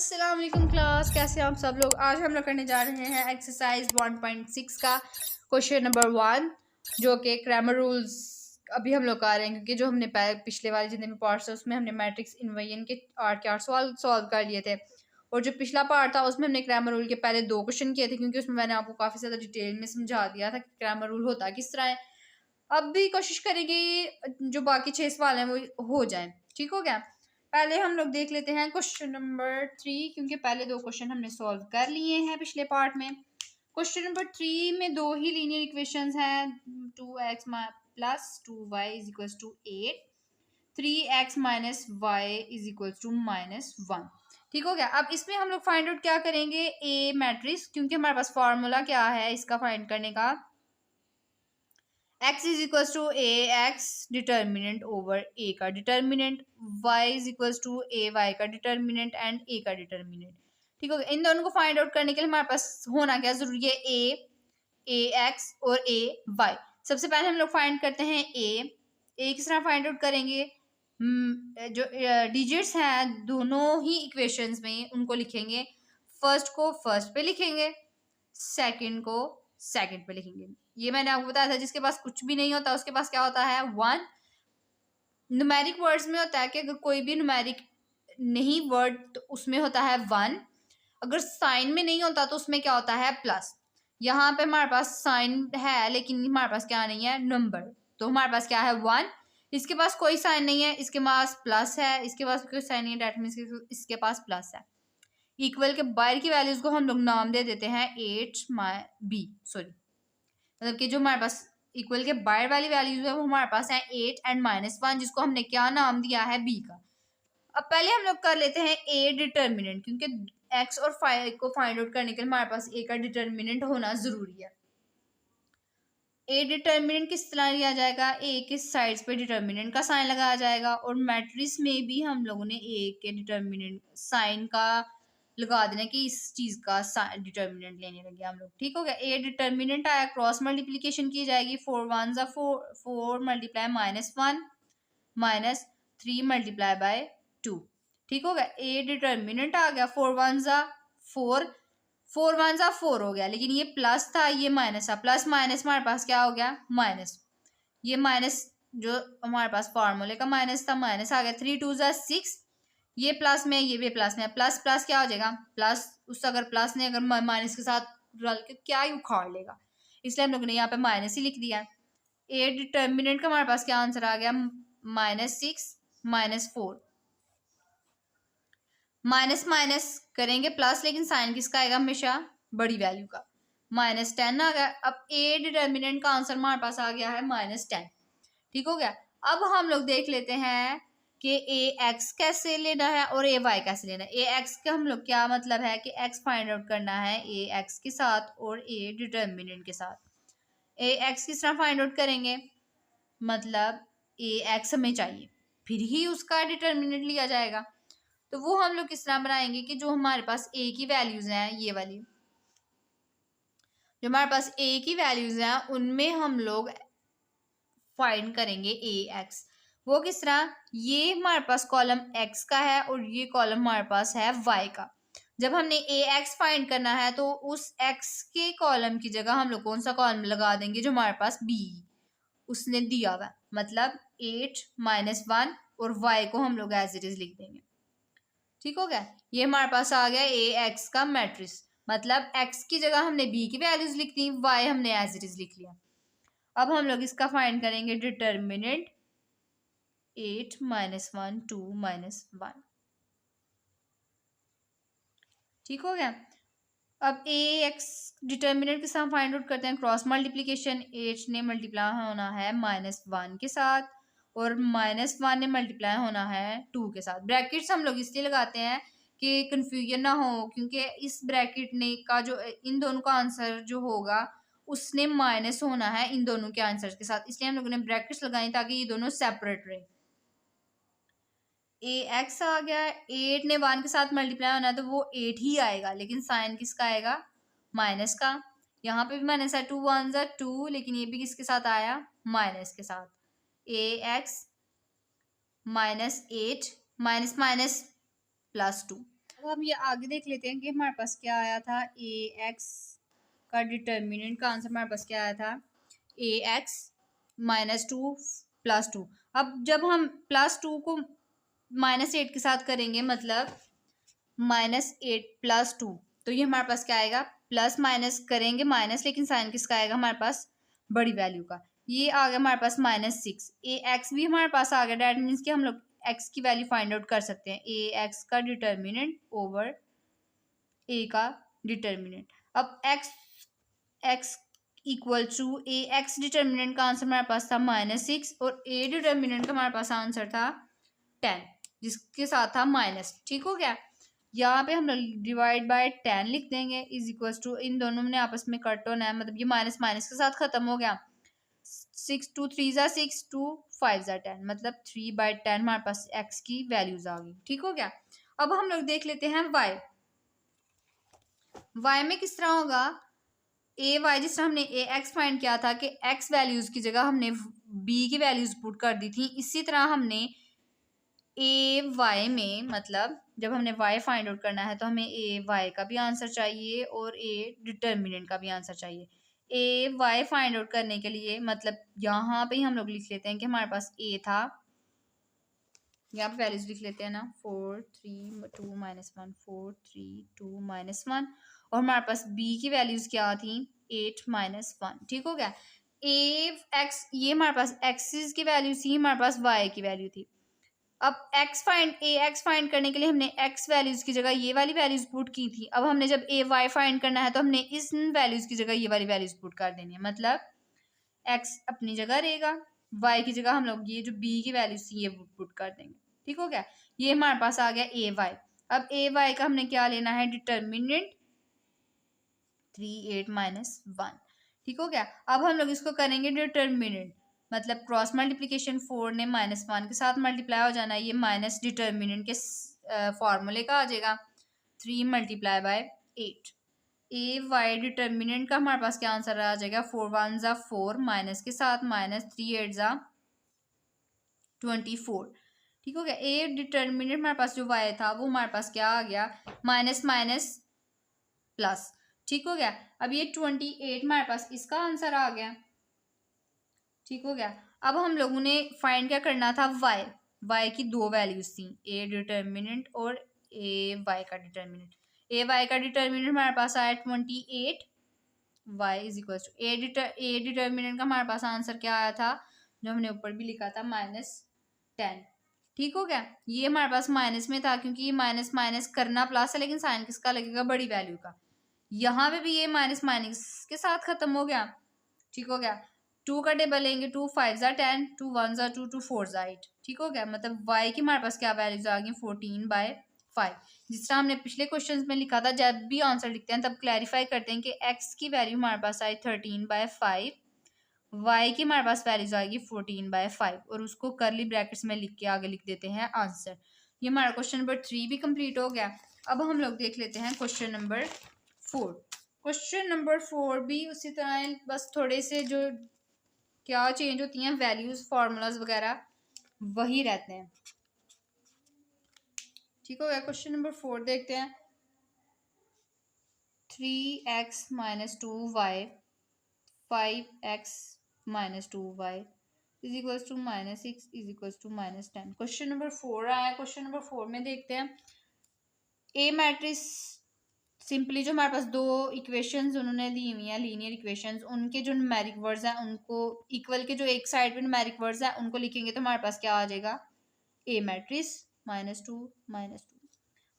अस्सलाम वालेकुम क्लास, कैसे हैं आप सब लोग। आज हम लोग करने जा रहे हैं एक्सरसाइज 1.6 का क्वेश्चन नंबर 1, जो कि ग्रामर रूल्स अभी हम लोग कर रहे हैं, क्योंकि जो हमने पिछले वाले जितने भी पार्ट्स है उसमें हमने मैट्रिक्स इन्वर्जन के 8 के 8 सवाल सॉल्व कर लिए थे, और जो पिछला पार्ट था उसमें हमने ग्रामर रूल के पहले 2 क्वेश्चन किए थे, क्योंकि उसमें मैंने आपको काफ़ी ज़्यादा डिटेल में समझा दिया था कि ग्रामर रूल होता किस तरह है। अब भी कोशिश करेंगे जो बाकी 6 सवाल हैं वो हो जाएं। ठीक हो गया। पहले हम लोग देख लेते हैं क्वेश्चन नंबर 3, क्योंकि पहले 2 क्वेश्चन हमने सॉल्व कर लिए हैं पिछले पार्ट में। क्वेश्चन नंबर 3 में 2 ही लीनियर इक्वेशंस हैं, 2x plus 2y is equal to 8, 3x minus y is equal to -1। ठीक हो गया। अब इसमें हम लोग फाइंड आउट क्या करेंगे, ए मैट्रिक्स, क्योंकि हमारे पास फॉर्मूला क्या है इसका फाइंड करने का, x is equal to A X determinant over A का determinant, y is equal to A Y का डिटर्मिनेंट एंड ए का डिटर्मिनेंट। ठीक हो गया। इन दोनों को फाइंड आउट करने के लिए हमारे पास होना क्या जरूरी है, ए एक्स और ए वाई। सबसे पहले हम लोग फाइंड करते हैं ए किस तरह फाइंड आउट करेंगे, जो डिजिट्स हैं दोनों ही इक्वेशंस में उनको लिखेंगे, फर्स्ट को फर्स्ट पे लिखेंगे, सेकंड को सेकंड पे लिखेंगे। ये मैंने आपको बताया था, जिसके पास कुछ भी नहीं होता उसके पास क्या होता है, 1। न्यूमेरिक वर्ड्स में होता है कि अगर कोई भी न्यूमेरिक नहीं वर्ड तो उसमें होता है 1, अगर साइन में नहीं होता तो उसमें क्या होता है, प्लस। यहाँ पे हमारे पास साइन है लेकिन हमारे पास क्या नहीं है, नंबर, तो हमारे पास क्या है 1। इसके पास कोई साइन नहीं है, इसके पास प्लस है, इसके पास कोई साइन नहीं है, डेट मीन्स इसके पास प्लस है। इक्वल के बाहर की वैल्यूज को हम लोग नाम दे देते हैं 8 बी, सॉरी, मतलब कि जो हमारे पास इक्वल के बाहर वाली वैल्यूज है वो हमारे पास है 8 एंड -1, जिसको हमने क्या नाम दिया है, बी का। अब पहले हम लोग कर लेते हैं ए डिटर्मिनेंट, क्योंकि एक्स और फाई को फाइंड आउट करने के लिए हमारे पास ए का डिटर्मिनेंट होना जरूरी है। ए डिटर्मिनेंट किस तरह लिया जाएगा, ए के साइड्स पे डिटर्मिनेंट का साइन लगाया जाएगा, और मैट्रिक्स में भी हम लोगों ने ए के डिटर्मिनेंट साइन का लगा देना कि इस चीज का डिटर्मिनेंट लेने लगे हम लोग। ठीक हो गया। ए डिटर्मिनेंट आया, क्रॉस मल्टीप्लीकेशन की जाएगी, 4 1 जा 4 मल्टीप्लाई -1 -3 मल्टीप्लाई बाय 2। ठीक हो गया। ए डिटर्मिनेंट आ गया, 4 1 जा 4, 4 1 जा 4 हो गया, लेकिन ये प्लस था ये माइनस था, प्लस माइनस हमारे पास क्या हो गया, माइनस। ये माइनस जो हमारे पास फार्मूले का माइनस था, माइनस आ गया। 3 2 जा 6, ये प्लस में ये भी प्लस में, प्लस प्लस क्या हो जाएगा, प्लस। उस अगर प्लस ने अगर माइनस के साथ रल के क्या ही उखाड़ लेगा, इसलिए हम लोग ने यहाँ पे माइनस ही लिख दिया। ए डिटर्मिनेंट का हमारे पास क्या आंसर आ गया, -6 -4। माइनस माइनस करेंगे प्लस, लेकिन साइन किसका आएगा, हमेशा बड़ी वैल्यू का, -10 आ गया। अब ए डिटर्मिनेंट का आंसर हमारे पास आ गया है -10। ठीक हो गया। अब हम लोग देख लेते हैं कि ए एक्स कैसे लेना है और ए वाई कैसे लेना है। ए एक्स का हम लोग क्या मतलब है कि एक्स फाइंड आउट करना है ए एक्स के साथ और ए डिटर्मिनेंट के साथ। ए एक्स किस तरह फाइंड आउट करेंगे, मतलब ए एक्स हमें चाहिए, फिर ही उसका डिटर्मिनेंट लिया जाएगा। तो वो हम लोग किस तरह बनाएंगे कि जो हमारे पास ए की वैल्यूज हैं, ये वाली जो हमारे पास ए की वैल्यूज हैं उनमें हम लोग फाइंड करेंगे ए एक्स। वो किस तरह, ये हमारे पास कॉलम एक्स का है और ये कॉलम हमारे पास है वाई का। जब हमने ए एक्स फाइंड करना है तो उस एक्स के कॉलम की जगह हम लोग कौन सा कॉलम लगा देंगे, जो हमारे पास बी उसने दिया हुआ, मतलब 8 -1, और वाई को हम लोग एज इट इज लिख देंगे। ठीक हो गया। ये हमारे पास आ गया ए एक्स का मैट्रिक्स, मतलब एक्स की जगह हमने बी की वैल्यूज लिख दी, वाई हमने एज इट इज लिख लिया। अब हम लोग इसका फाइंड करेंगे डिटर्मिनेंट, 8 -1 2 -1। ठीक हो गया। अब ए एक्स डिटर्मिनेंट के साथ फाइंड आउट करते हैं, क्रॉस मल्टीप्लीकेशन, 8 ने मल्टीप्लाई होना है -1 के साथ और -1 ने मल्टीप्लाई होना है 2 के साथ। ब्रैकेट्स हम लोग इसलिए लगाते हैं कि कंफ्यूजन ना हो, क्योंकि इस ब्रैकेट ने का जो इन दोनों का आंसर जो होगा उसने माइनस होना है इन दोनों के आंसर के साथ, इसलिए हम लोगों ने ब्रैकेट्स लगाई ताकि ये दोनों सेपरेट रहे। ए एक्स आ गया, 8 ने 1 के साथ मल्टीप्लाई होना है तो वो 8 ही आएगा, लेकिन साइन किसका आएगा, माइनस का। यहाँ पे भी माइनस है, 2 1 जा 2, लेकिन ये भी किसके साथ आया, माइनस के साथ। ए एक्स -8 माइनस माइनस +2। अब हम ये आगे देख लेते हैं कि हमारे पास क्या आया था। ए एक्स का डिटर्मिनेंट का आंसर हमारे पास क्या आया था, ए एक्स -2 +2। अब जब हम +2 को -8 के साथ करेंगे, मतलब -8 +2, तो ये हमारे पास क्या आएगा, प्लस माइनस करेंगे माइनस, लेकिन साइन किसका आएगा हमारे पास, बड़ी वैल्यू का। ये आ गया हमारे पास -6। ए एक्स भी हमारे पास आ गया, डैट मीन्स कि हम लोग एक्स की वैल्यू फाइंड आउट कर सकते हैं। ए एक्स का डिटर्मिनेंट ओवर ए का डिटर्मिनेंट। अब X X equal to A X determinant का आंसर हमारे पास था -6 और ए डिटर्मिनेंट का हमारे पास आंसर था 10, जिसके साथ था माइनस। ठीक हो गया। यहाँ पे हम लोग डिवाइड बाय 10 लिख देंगे, इज इक्वल टू, इन दोनों ने आपस में कट होना है, मतलब ये माइनस माइनस के साथ खत्म हो गया। 6 2 3 ज़ा 6 2 5 ज़ा 10, मतलब 3/10 हमारे पास एक्स की वैल्यूज आ गई। ठीक हो गया। अब हम लोग देख लेते हैं वाई। वाई में किस तरह होगा, ए वाई, जिस तरह हमने ए एक्स फाइंड किया था कि एक्स वैल्यूज की जगह हमने बी की वैल्यूज पुट कर दी थी, इसी तरह हमने ए वाई में, मतलब जब हमने वाई फाइंड आउट करना है तो हमें ए वाई का भी आंसर चाहिए और ए डिटर्मिनेंट का भी आंसर चाहिए। ए वाई फाइंड आउट करने के लिए, मतलब यहाँ पे ही हम लोग लिख लेते हैं कि हमारे पास ए था, यहाँ पे वैल्यूज लिख लेते हैं ना, 4 3 2 -1 4 3 2 -1, और हमारे पास बी की वैल्यूज क्या थी, 8 -1। ठीक हो गया। ए एक्स, ये हमारे पास एक्सिस की वैल्यू थी, हमारे पास वाई की वैल्यू थी। अब ए एक्स फाइंड करने के लिए हमने एक्स वैल्यूज की जगह ये वाली वैल्यूज पुट की थी। अब हमने जब ए वाई फाइंड करना है तो हमने इस वैल्यूज की जगह ये वाली वैल्यूज पुट कर देनी है, मतलब एक्स अपनी जगह रहेगा, वाई की जगह हम लोग ये जो बी की वैल्यूज थी ये पुट कर देंगे। ठीक हो गया। ये हमारे पास आ गया ए वाई। अब ए वाई का हमने क्या लेना है, डिटर्मिनेंट 3 8 -1। ठीक हो गया। अब हम लोग इसको करेंगे डिटर्मिनेंट, मतलब क्रॉस मल्टीप्लीकेशन, 4 ने -1 के साथ मल्टीप्लाई हो जाना है, ये माइनस डिटर्मिनेंट के फॉर्मूले का आ जाएगा, 3 × 8। ए वाई डिटर्मिनेंट का हमारे पास क्या आंसर आ जाएगा, 4 1 ज़ा 4, माइनस के साथ -3 8 ज़ा 24। ठीक हो गया। ए डिटर्मिनेंट हमारे पास जो वाई था वो हमारे पास क्या आ गया, माइनस माइनस प्लस। ठीक हो गया। अब ये 28 हमारे पास इसका आंसर आ गया। ठीक हो गया। अब हम लोगों ने फाइंड क्या करना था, वाई। वाई की दो वैल्यूज थी, ए डिटर्मिनेंट और ए वाई का डिटर्मिनेंट। ए वाई का डिटर्मिनेंट हमारे पास आया 28, Y is equal to A determinant का हमारे पास आंसर क्या आया था, जो हमने ऊपर भी लिखा था, -10। ठीक हो गया। ये हमारे पास माइनस में था क्योंकि ये माइनस माइनस करना प्लस है, लेकिन साइन किसका लगेगा, बड़ी वैल्यू का। यहाँ पे भी ये माइनस माइनस के साथ खत्म हो गया। ठीक हो गया। 2 का टेबल लेंगे, 2 5 ज़ा 10, 2 1 ज़ा 2, 2 4 ज़ा 8। ठीक हो गया। मतलब y की हमारे पास क्या वैल्यूज आ गई, 14/5। जिस तरह हमने पिछले क्वेश्चन में लिखा था, जब भी आंसर लिखते हैं तब क्लैरिफाई करते हैं कि x की वैल्यू हमारे पास आई 13/5, y की हमारे पास वैल्यूज आएगी 14/5, और उसको करली ब्रैकेट्स में लिख के आगे लिख देते हैं आंसर। ये हमारा क्वेश्चन नंबर 3 भी कंप्लीट हो गया। अब हम लोग देख लेते हैं क्वेश्चन नंबर 4। क्वेश्चन नंबर 4 भी उसी तरह, बस थोड़े से जो क्या चेंज होती हैं, वैल्यूज फार्मूलाज वगैरह वही रहते हैं। ठीक हो गया। क्वेश्चन नंबर 4 देखते हैं। 3x - 2y 5x - 2y is equal to -6 is equal to -10। Question number 4 आया। क्वेश्चन नंबर 4 में देखते हैं, ए मैट्रिक्स, सिंपली जो हमारे पास दो इक्वेशंस उन्होंने दी हुई हैं, लीनियर इक्वेशंस, उनके जो न्यूमेरिक वर्ड्स हैं उनको इक्वल के जो एक साइड पे न्यूमेरिक वर्ड्स हैं उनको लिखेंगे तो हमारे पास क्या आ जाएगा, ए मैट्रिक्स -2 -2।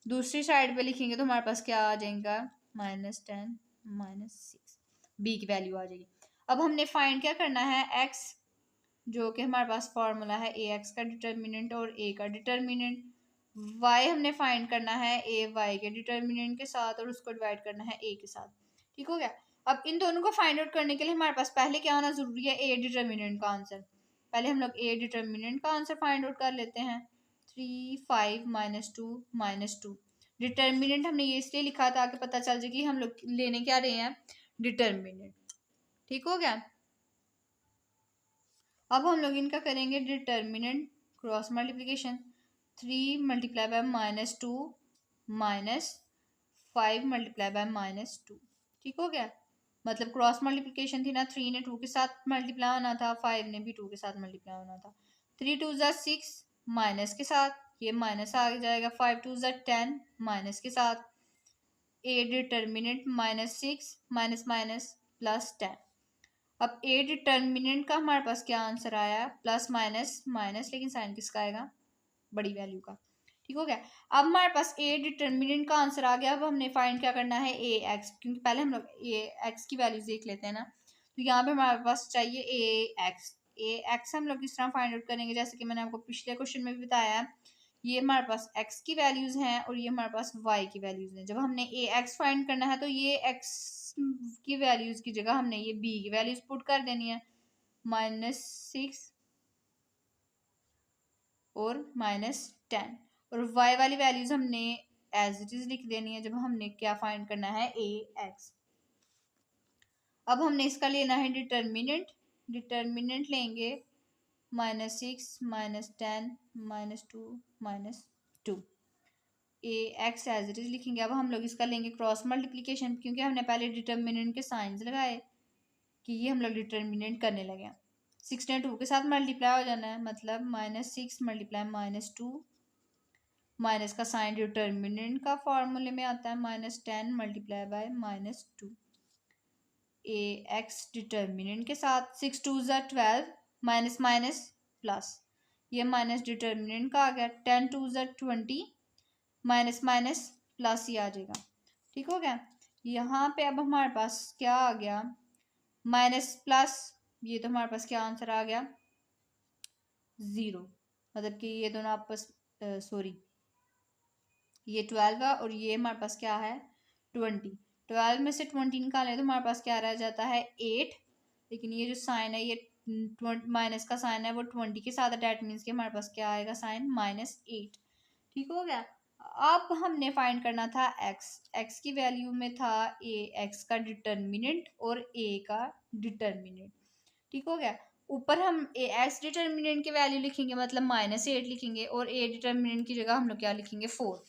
दूसरी साइड पे लिखेंगे तो हमारे पास क्या आ जाएगा, -10 -6। बी की वैल्यू आ जाएगी। अब हमने फाइंड क्या करना है, एक्स, जो कि हमारे पास फॉर्मूला है ए एक्स का डिटर्मिनेंट और ए का डिटर्मिनेंट। वाई हमने फाइंड करना है ए वाई के डिटर्मिनेंट के साथ और उसको डिवाइड करना है ए के साथ। ठीक हो गया। अब इन दोनों को फाइंड आउट करने के लिए हमारे पास पहले क्या होना जरूरी है, ए डिटर्मिनेंट का आंसर। पहले हम लोग ए डिटर्मिनेंट का आंसर फाइंड आउट कर लेते हैं। 3 5 -2 -2। डिटर्मिनेंट हमने ये इसलिए लिखा था कि पता चल जाए कि हम लोग लेने क्या रहे हैं, डिटर्मिनेंट। ठीक हो गया। अब हम लोग इनका करेंगे determinant cross multiplication. 3 × -2 -5 multiply by -2। ठीक हो गया, मतलब क्रॉस मल्टीप्लिकेशन थी ना, 3 ने 2 के साथ मल्टीप्लाई होना था, 5 ने भी 2 के साथ मल्टीप्लाई होना था। 3 2 ज़ा 6 माइनस के साथ, ये माइनस आ जाएगा। 5 2 ज़ा 10 माइनस के साथ। ए डिटर्मिनेंट -6 माइनस माइनस +10। अब ए डिटर्मिनेंट का हमारे पास क्या आंसर आया, प्लस माइनस माइनस, लेकिन साइन किसका आएगा, बड़ी वैल्यू का। ठीक हो गया, अब हमारे पास ए डिटर्मिनेंट का आंसर आ गया। अब हमने फाइंड क्या करना है, ए एक्स, क्योंकि पहले हम लोग ए एक्स की वैल्यूज देख लेते हैं ना। तो यहाँ पे हमारे पास चाहिए ए एक्स। ए एक्स हम लोग किस तरह फाइंड आउट करेंगे, जैसे कि मैंने आपको पिछले क्वेश्चन में भी बताया है, ये हमारे पास एक्स की वैल्यूज हैं और ये हमारे पास वाई की वैल्यूज हैं। जब हमने ए एक्स फाइंड करना है तो ये एक्स की वैल्यूज की जगह हमने ये बी की वैल्यूज पुट कर देनी है, -6 और -10, और y वाली वैल्यूज हमने एज इट इज लिख देनी है जब हमने क्या फाइंड करना है, ए एक्स। अब हमने इसका लेना है डिटर्मिनेंट। डिटर्मिनेंट लेंगे -6 -10 -2 -2, A X as it is लिखेंगे। अब हम लोग इसका लेंगे क्रॉस मल्टीप्लीकेशन, क्योंकि हमने पहले डिटर्मिनेंट के साइंस लगाए कि ये हम लोग डिटर्मिनेंट करने लगे। 6 ने 2 के साथ मल्टीप्लाई हो जाना है, मतलब -6 मल्टीप्लाई -2, माइनस का साइन डिटर्मिनेंट का फॉर्मूले में आता है, -10 multiply by -2। A X determinant के साथ 6 2 ज़ा 12, माइनस माइनस प्लस, ये माइनस डिटर्मिनेंट का आ गया। 10 2 ज़ा 20, माइनस माइनस प्लस ही आ जाएगा। ठीक हो गया, यहाँ पे अब हमारे पास क्या आ गया, माइनस प्लस, ये तो हमारे पास क्या आंसर आ गया, 0। मतलब कि ये दोनों आपस सॉरी, ये 12 है और ये हमारे पास क्या है, 20। 12 में से 20 निकालें तो हमारे पास क्या रह जाता है, 8। लेकिन ये जो साइन है, ये माइनस का साइन है वो 20 के साथ है, डैट मीन्स कि हमारे पास क्या आएगा, साइन -8। ठीक हो गया, अब हमने फाइंड करना था एक्स। एक्स की वैल्यू में था ए एक्स का डिटर्मिनेंट और ए का डिटर्मिनेंट। ठीक हो गया, ऊपर हम ए एक्स डिटर्मिनेंट की वैल्यू लिखेंगे, मतलब -8 लिखेंगे, और ए डिटर्मिनेंट की जगह हम लोग क्या लिखेंगे, 4।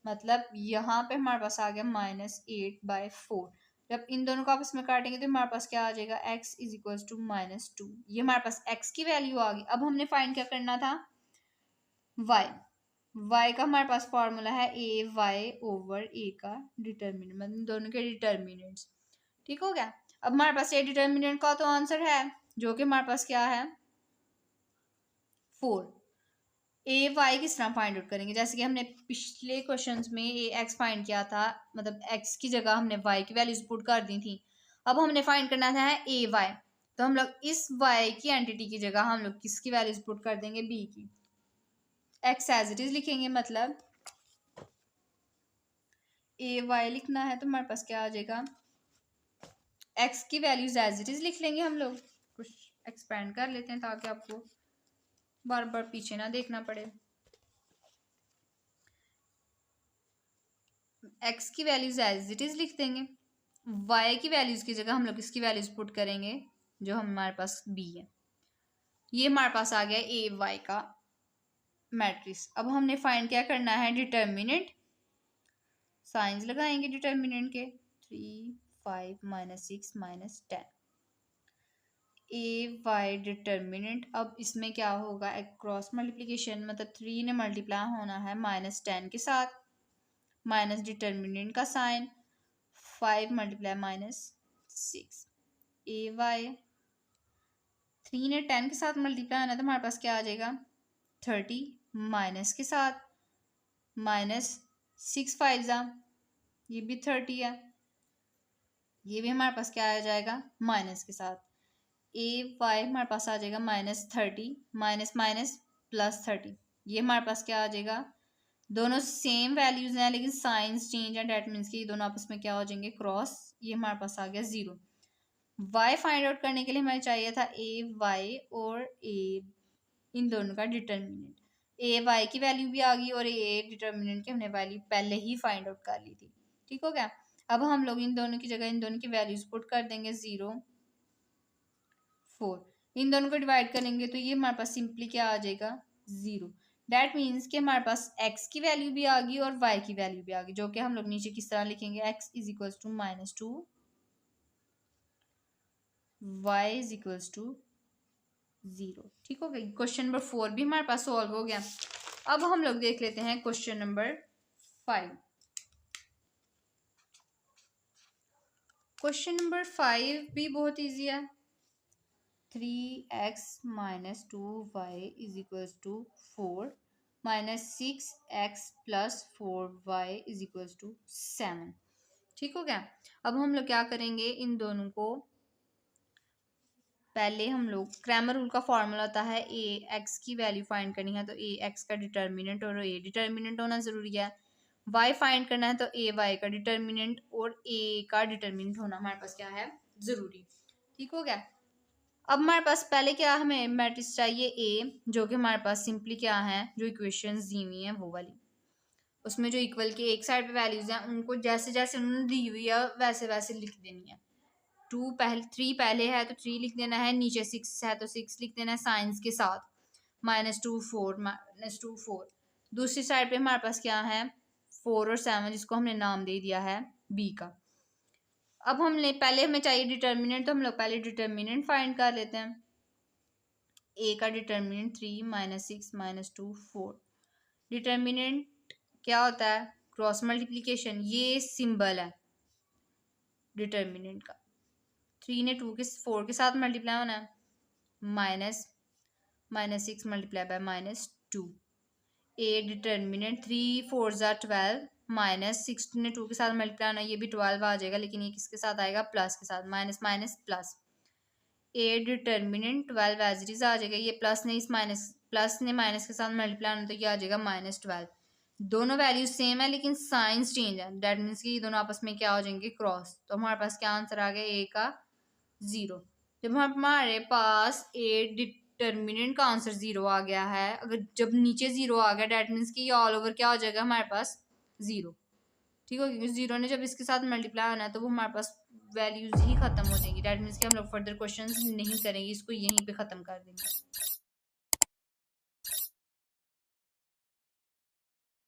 मतलब यहाँ पे हमारे पास आ गया -8/4। जब इन दोनों को आपस में काटेंगे तो हमारे पास क्या आ जाएगा, x इज इक्वल टू -2। ये हमारे पास x की वैल्यू आ गई। अब हमने फाइंड क्या करना था, y। y का हमारे पास फॉर्मूला है ए वाई ओवर ए का डिटर्मिनेंट, मतलब दोनों के डिटर्मिनेंट्स। ठीक हो गया, अब हमारे पास ए डिटर्मिनेंट का तो आंसर है, जो कि हमारे पास क्या है, 4। ए वाई किस तरह फाइंड आउट करेंगे, जैसे कि हमने पिछले क्वेश्चंस में ए एक्स फाइंड किया था, मतलब एक्स की जगह हमने वाई की वैल्यूज पुट कर दी थी। अब हमने फाइंड करना था ए वाई, तो हम लोग इस वाई की एंटिटी की जगह हम लोग किसकी वैल्यूज पुट कर देंगे, बी की। एक्स एज इट इज लिखेंगे, मतलब ए वाई लिखना है तो हमारे पास क्या आ जाएगा, एक्स की वैल्यूज एज इट इज लिख लेंगे। हम लोग कुछ एक्सपेंड कर लेते हैं ताकि आपको बार बार पीछे ना देखना पड़े। एक्स की वैल्यूज एज इट इज लिख देंगे, वाई की वैल्यूज की जगह हम लोग इसकी वैल्यूज पुट करेंगे जो हमारे पास बी है। ये हमारे पास आ गया ए वाई का मैट्रिक्स। अब हमने फाइंड क्या करना है, डिटर्मिनेंट। साइंस लगाएंगे डिटर्मिनेंट के, 3 5 -6 -10, ए वाई डिटर्मिनेंट। अब इसमें क्या होगा, एक क्रॉस मल्टीप्लिकेशन, मतलब 3 ने मल्टीप्लाई होना है -10 के साथ, माइनस डिटर्मिनेंट का साइन, 5 मल्टीप्लाई -6। ए वाई 3 ने 10 के साथ मल्टीप्लाई होना है तो हमारे पास क्या आ जाएगा, 30, माइनस के साथ -6 5 ज़ा, ये भी 30 है, ये भी हमारे पास क्या आ जाएगा, माइनस के साथ। ए वाई हमारे पास आ जाएगा -30, माइनस माइनस +30, ये हमारे पास क्या आ जाएगा, दोनों सेम वैल्यूज हैं लेकिन साइंस चेंज है, डेट मीन्स कि ये दोनों आपस में क्या हो जाएंगे, क्रॉस। ये हमारे पास आ गया 0। y फाइंड आउट करने के लिए हमें चाहिए था ए वाई और ए, इन दोनों का डिटर्मिनेंट। ए वाई की वैल्यू भी आ गई और ए डिटर्मिनेंट की हमने वैल्यू पहले ही फाइंड आउट कर ली थी। ठीक हो गया, अब हम लोग इन दोनों की जगह इन दोनों की वैल्यूज पुट कर देंगे, 0 4। इन दोनों को डिवाइड करेंगे तो ये हमारे पास सिंपली क्या आ जाएगा, 0। दैट मीन्स कि हमारे पास x की वैल्यू भी आ गई और y की वैल्यू भी आ गई, जो कि हम लोग नीचे किस तरह लिखेंगे, x is equals to -2, y is equals to 0। ठीक हो गई। क्वेश्चन नंबर 4 भी हमारे पास सॉल्व हो गया। अब हम लोग देख लेते हैं क्वेश्चन नंबर 5। क्वेश्चन नंबर 5 भी बहुत इजी है। 3x - 2y is equals to 4 -6x + 4y is equals to 7। ठीक हो गया। अब हम लोग क्या करेंगे, इन दोनों को पहले हम लोग क्रैमर रूल का फॉर्मूला होता है, ए एक्स की वैल्यू फाइंड करनी है तो ए एक्स का डिटर्मिनेंट और ए डिटर्मिनेंट होना ज़रूरी है। वाई फाइंड करना है तो ए वाई का डिटर्मिनेंट और ए का डिटर्मिनेंट होना हमारे पास क्या है, ज़रूरी। ठीक हो गया। अब हमारे पास पहले क्या, हमें मैट्रिक्स चाहिए ए, जो कि हमारे पास सिंपली क्या है, जो इक्वेशंस दी हुई हैं वो वाली, उसमें जो इक्वल के एक साइड पे वैल्यूज हैं उनको जैसे जैसे उन्होंने दी हुई है वैसे वैसे लिख देनी है। 3 पहले है तो 3 लिख देना है, नीचे 6 है तो 6 लिख देना है साइंस के साथ, -2 4 दूसरी साइड पे हमारे पास क्या है 4 और 7, जिसको हमने नाम दे दिया है बी का। अब हमने पहले हमें चाहिए डिटर्मिनेंट, तो हम लोग पहले डिटर्मिनेंट फाइंड कर लेते हैं। ए का डिटर्मिनेंट 3 - 6 - 2 4। डिटर्मिनेंट क्या होता है, क्रॉस मल्टीप्लिकेशन, ये सिंबल है डिटर्मिनेंट का। 3 ने 4 के साथ मल्टीप्लाई होना है, -6 मल्टीप्लाई बाय -2। ए डिटर्मिनेंट 3 4 12 -6 ने 2 के साथ मल्टीप्लाई होना है, ये भी 12 आ जाएगा, लेकिन ये किसके साथ आएगा, प्लस के साथ, minus minus plus. A determinant 12 as it is आ जाएगा, ये प्लस ने माइनस के साथ मल्टीप्लाई होना तो ये आ जाएगा -12। दोनों वैल्यूज सेम है लेकिन साइंस चेंज है, दैट मीन्स कि ये दोनों आपस में क्या हो जाएंगे, क्रॉस। तो हमारे पास क्या आंसर आ गया, ए का 0। जब हमारे पास ए डिटर्मिनेंट का आंसर 0 आ गया है, अगर जब नीचे 0 आ गया दैट मीन्स कि ये ऑल ओवर क्या हो जाएगा हमारे पास 0। ठीक हो, क्योंकि 0 ने जब इसके साथ मल्टीप्लाई होना है तो वो हमारे पास वैल्यूज ही खत्म हो जाएंगी, दैट मीन्स कि हम लोग फर्दर क्वेश्चंस नहीं करेंगे, इसको यहीं पे ख़त्म कर देंगे।